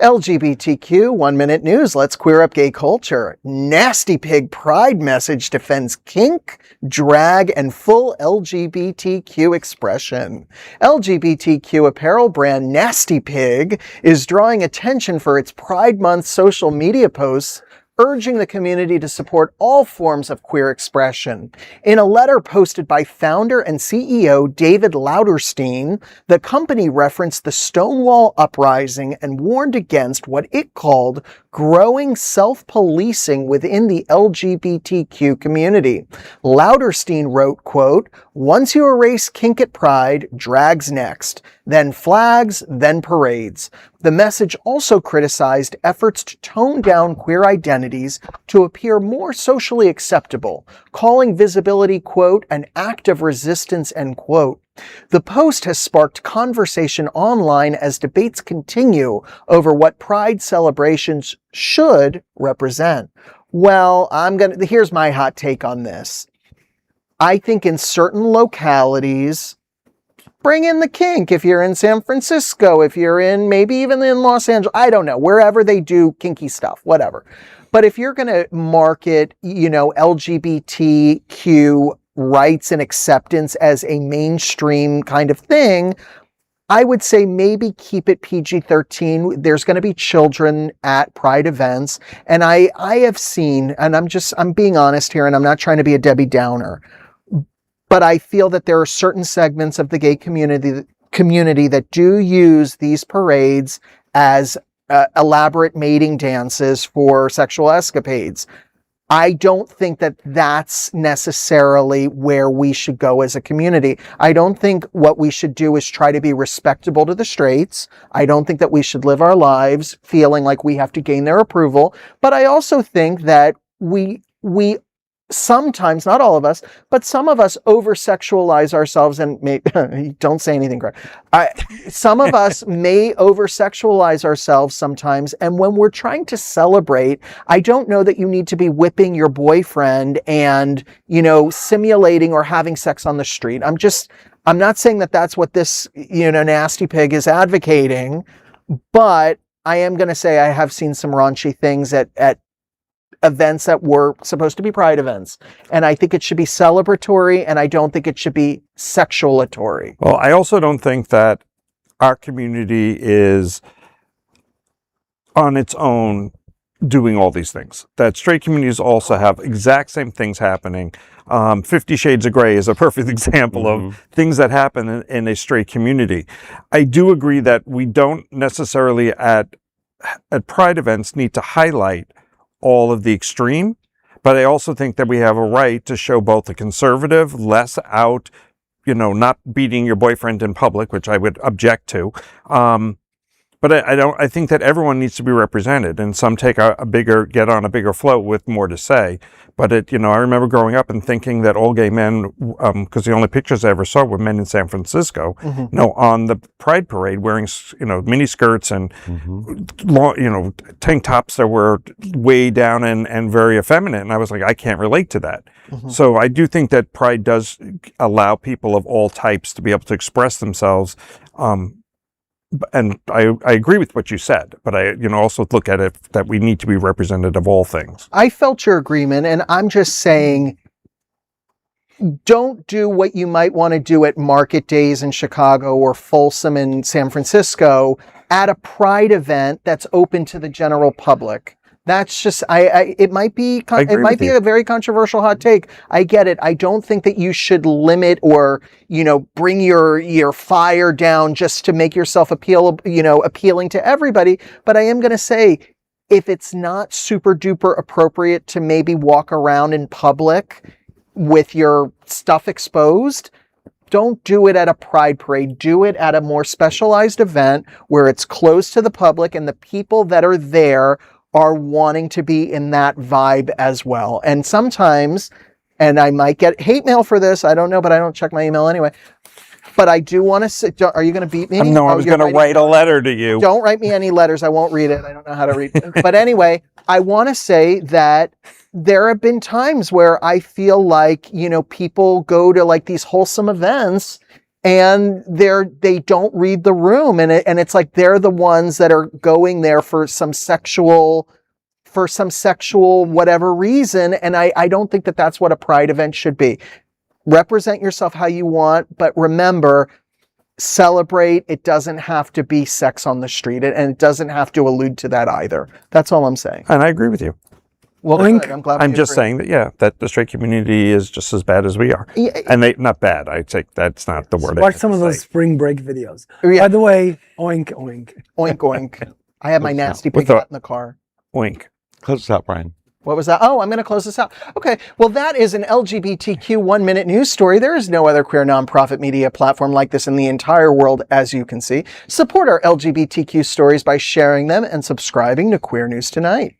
LGBTQ 1 Minute News. Let's queer up gay culture. Nasty Pig Pride message defends kink, drag, and full LGBTQ expression. LGBTQ apparel brand Nasty Pig is drawing attention for its Pride Month social media posts, urging the community to support all forms of queer expression. In a letter posted by founder and CEO David Lauterstein, the company referenced the Stonewall Uprising and warned against what it called growing self-policing within the LGBTQ community. Lauterstein wrote, quote, "Once you erase kink at Pride, drag's next, then flags, then parades." The message also criticized efforts to tone down queer identities to appear more socially acceptable, calling visibility, quote, "an act of resistance," end quote. The post has sparked conversation online as debates continue over what Pride celebrations should represent. Well, here's my hot take on this. I think in certain localities, bring in the kink. If you're in San Francisco, if you're in maybe even in Los Angeles, I don't know, wherever they do kinky stuff, whatever. But if you're going to market, LGBTQ rights and acceptance as a mainstream kind of thing, I would say maybe keep it PG-13. There's going to be children at Pride events. And I have seen, and I'm being honest here, and I'm not trying to be a Debbie Downer, but I feel that there are certain segments of the gay community that do use these parades as elaborate mating dances for sexual escapades. I don't think that that's necessarily where we should go as a community. I don't think what we should do is try to be respectable to the straights. I don't think that we should live our lives feeling like we have to gain their approval. But I also think that we sometimes, not all of us, but some of us over-sexualize ourselves, and don't say anything, Greg. Some of us may over-sexualize ourselves sometimes, and when we're trying to celebrate, I don't know that you need to be whipping your boyfriend and, simulating or having sex on the street. I'm not saying that that's what this, Nasty Pig is advocating, but I am going to say I have seen some raunchy things at events that were supposed to be Pride events. And I think it should be celebratory, and I don't think it should be sexualatory. Well, I also don't think that our community is on its own doing all these things. That straight communities also have exact same things happening. 50 Shades of Grey is a perfect example of things that happen in a straight community. I do agree that we don't necessarily at Pride events need to highlight all of the extreme, but I also think that we have a right to show both the conservative, less out, not beating your boyfriend in public, which I would object to. But I think that everyone needs to be represented, and some get on a bigger float with more to say. But I remember growing up and thinking that all gay men, because the only pictures I ever saw were men in San Francisco, on the Pride Parade wearing, mini skirts and, long, tank tops that were way down and very effeminate. And I was like, I can't relate to that. So I do think that Pride does allow people of all types to be able to express themselves. And I agree with what you said, but I also look at it that we need to be representative of all things. I felt your agreement, and I'm just saying, don't do what you might want to do at Market Days in Chicago or Folsom in San Francisco at a Pride event that's open to the general public. That's just, it might be a very controversial hot take. I get it. I don't think that you should limit or, bring your fire down just to make yourself appealing to everybody. But I am going to say, if it's not super duper appropriate to maybe walk around in public with your stuff exposed, don't do it at a Pride parade. Do it at a more specialized event where it's closed to the public and the people that are there are wanting to be in that vibe as well. And sometimes, and I might get hate mail for this, I don't know, but I don't check my email anyway. But I do want to say, are you going to beat me? No, I was going to write a letter to you. Don't write me any letters. I won't read it. I don't know how to read it. But anyway, I want to say that there have been times where I feel like, people go to like these wholesome events and they don't read the room, and it's like they're the ones that are going there for some sexual whatever reason, and I don't think that that's what a pride event should be. Represent yourself how you want, but remember, celebrate. It doesn't have to be sex on the street, and it doesn't have to allude to that either. That's all I'm saying. And I agree with you. Well, good. I'm glad. I'm just saying that, that the straight community is just as bad as we are. Yeah. And not bad. I take that's not the word. Watch some of those spring break videos. Yeah. By the way, oink, oink. Oink, oink. I have my nasty pig hat in the car. Oink. Close this out, Brian. What was that? Oh, I'm going to close this out. Okay. Well, that is an LGBTQ 1-minute news story. There is no other queer nonprofit media platform like this in the entire world, as you can see. Support our LGBTQ stories by sharing them and subscribing to Queer News Tonight.